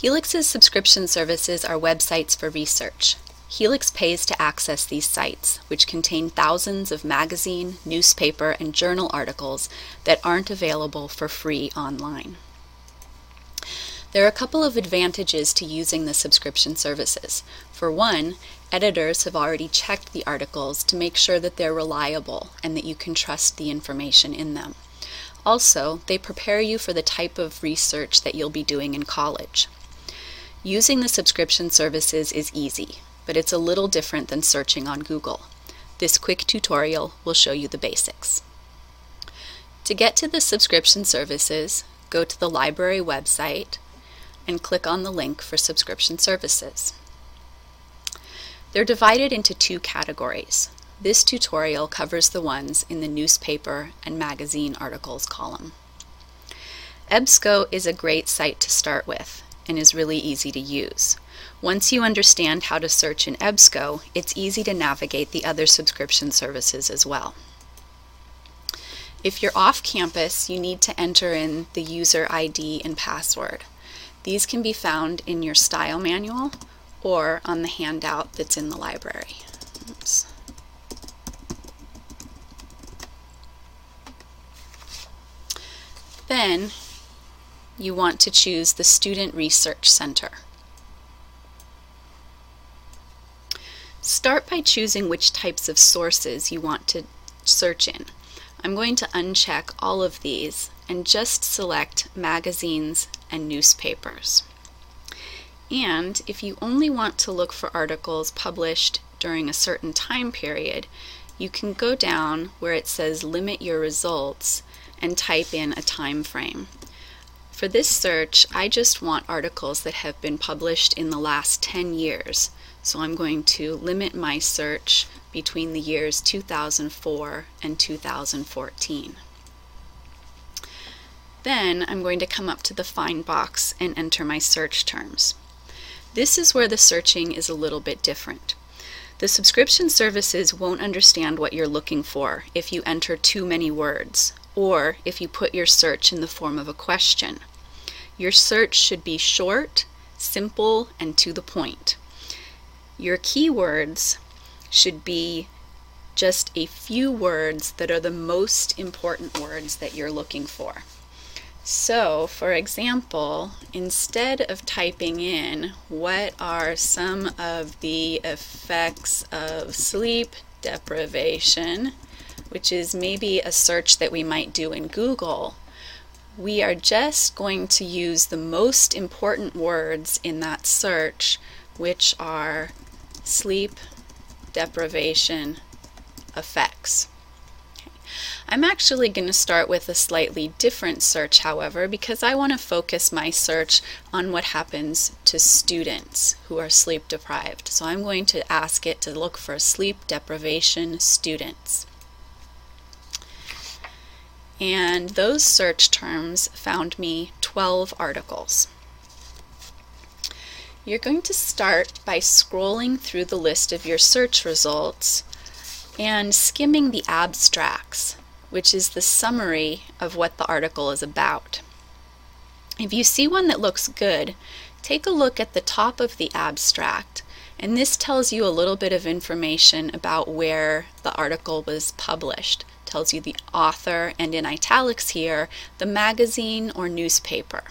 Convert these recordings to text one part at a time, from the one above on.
Helix's subscription services are websites for research. Helix pays to access these sites, which contain thousands of magazine, newspaper, and journal articles that aren't available for free online. There are a couple of advantages to using the subscription services. For one, editors have already checked the articles to make sure that they're reliable and that you can trust the information in them. Also, they prepare you for the type of research that you'll be doing in college. Using the subscription services is easy, but it's a little different than searching on Google. This quick tutorial will show you the basics. To get to the subscription services, go to the library website and click on the link for subscription services. They're divided into two categories. This tutorial covers the ones in the newspaper and magazine articles column. EBSCO is a great site to start with and is really easy to use. Once you understand how to search in EBSCO, it's easy to navigate the other subscription services as well. If you're off campus, you need to enter in the user ID and password. These can be found in your style manual or on the handout that's in the library. Oops. Then you want to choose the Student Research Center. Start by choosing which types of sources you want to search in. I'm going to uncheck all of these and just select magazines and newspapers. And if you only want to look for articles published during a certain time period, you can go down where it says Limit Your Results and type in a time frame. For this search, I just want articles that have been published in the last 10 years. So I'm going to limit my search between the years 2004 and 2014. Then I'm going to come up to the Find box and enter my search terms. This is where the searching is a little bit different. The subscription services won't understand what you're looking for if you enter too many words, or if you put your search in the form of a question. Your search should be short, simple, and to the point. Your keywords should be just a few words that are the most important words that you're looking for. So, for example, instead of typing in what are some of the effects of sleep deprivation, which is maybe a search that we might do in Google, we are just going to use the most important words in that search, which are sleep deprivation effects. I'm actually going to start with a slightly different search, however, because I want to focus my search on what happens to students who are sleep deprived. So I'm going to ask it to look for sleep deprivation students. And those search terms found me 12 articles. You're going to start by scrolling through the list of your search results and skimming the abstracts, which is the summary of what the article is about. If you see one that looks good, take a look at the top of the abstract, and this tells you a little bit of information about where the article was published. It tells you the author, and in italics here, the magazine or newspaper.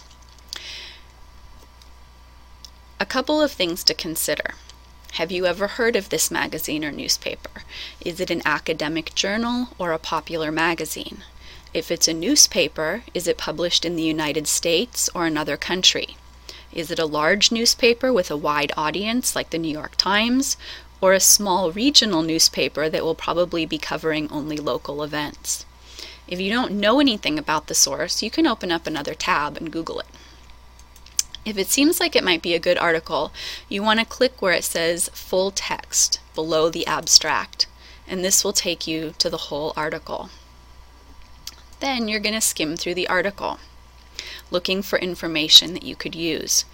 A couple of things to consider. Have you ever heard of this magazine or newspaper? Is it an academic journal or a popular magazine? If it's a newspaper, is it published in the United States or another country? Is it a large newspaper with a wide audience like the New York Times, or a small regional newspaper that will probably be covering only local events? If you don't know anything about the source, you can open up another tab and Google it. If it seems like it might be a good article, you want to click where it says Full Text below the abstract, and this will take you to the whole article. Then you're going to skim through the article, looking for information that you could use.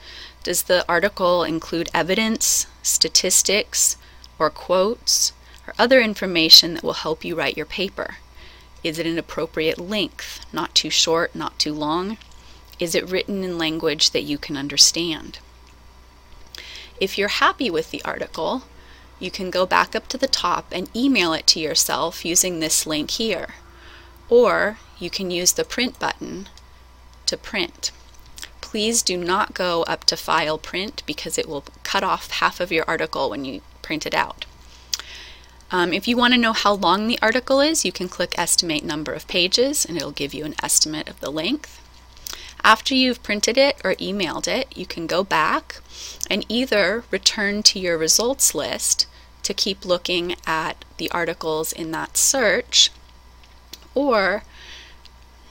Does the article include evidence, statistics, or quotes, or other information that will help you write your paper? Is it an appropriate length, not too short, not too long? Is it written in language that you can understand? If you're happy with the article, you can go back up to the top and email it to yourself using this link here. Or you can use the print button to print. Please do not go up to File Print because it will cut off half of your article when you print it out. If you want to know how long the article is, you can click Estimate Number of Pages and it'll give you an estimate of the length. After you've printed it or emailed it, you can go back and either return to your results list to keep looking at the articles in that search, or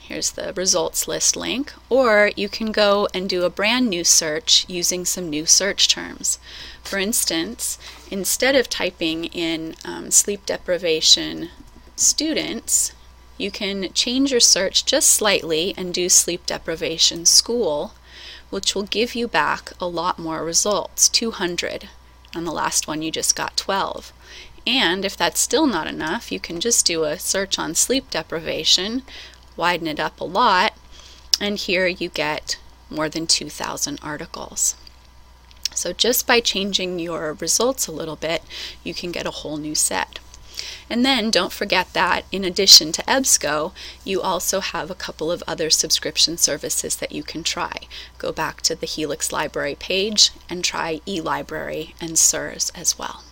here's the results list link, or you can go and do a brand new search using some new search terms. For instance, instead of typing in sleep deprivation students, you can change your search just slightly and do sleep deprivation school, which will give you back a lot more results, 200. On the last one you just got 12. And if that's still not enough, you can just do a search on sleep deprivation, widen it up a lot, and here you get more than 2,000 articles. So just by changing your results a little bit, you can get a whole new set. And then don't forget that in addition to EBSCO, you also have a couple of other subscription services that you can try. Go back to the Helix Library page and try eLibrary and SIRS as well.